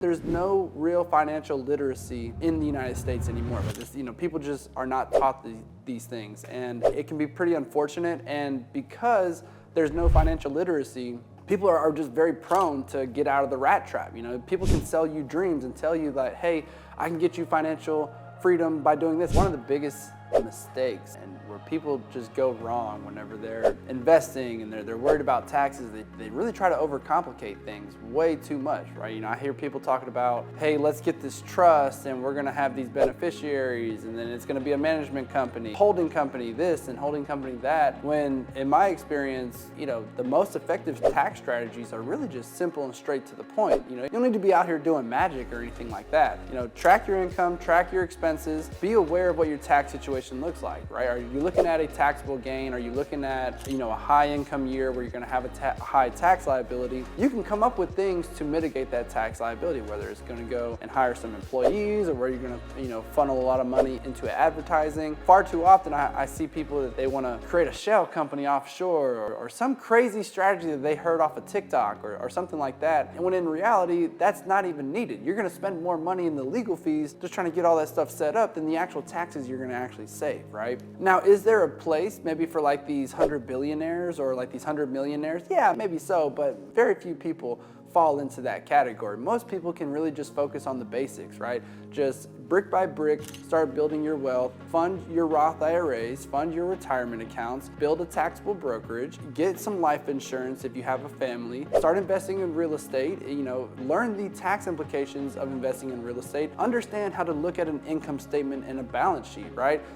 There's no real financial literacy in the United States anymore. But people just are not taught these things, and it can be pretty unfortunate. And because there's no financial literacy, people are just very prone to get out of the rat trap. People can sell you dreams and tell you that, hey, I can get you financial freedom by doing this. One of the biggest mistakes and where people just go wrong whenever they're investing and they're worried about taxes, they really try to overcomplicate things way too much, right? I hear people talking about, hey, let's get this trust and we're gonna have these beneficiaries and then it's gonna be a management company, holding company this and holding company that, when in my experience, the most effective tax strategies are really just simple and straight to the point. You don't need to be out here doing magic or anything like that. Track your income, track your expenses, be aware of what your tax situation looks like, right? Are you looking at a taxable gain? Are you looking at, a high income year where you're going to have a high tax liability? You can come up with things to mitigate that tax liability, whether it's going to go and hire some employees or where you're going to, funnel a lot of money into advertising. Far too often I see people that they want to create a shell company offshore or some crazy strategy that they heard off of TikTok or something like that. And when in reality, that's not even needed. You're going to spend more money in the legal fees just trying to get all that stuff set up than the actual taxes you're going to actually save, right? Now, is there a place maybe for like these 100 billionaires or like these 100 millionaires? Yeah, maybe so, but very few people fall into that category. Most people can really just focus on the basics, right? Just brick by brick, start building your wealth, fund your Roth IRAs, fund your retirement accounts, build a taxable brokerage, get some life insurance if you have a family, start investing in real estate, learn the tax implications of investing in real estate, understand how to look at an income statement and a balance sheet, right?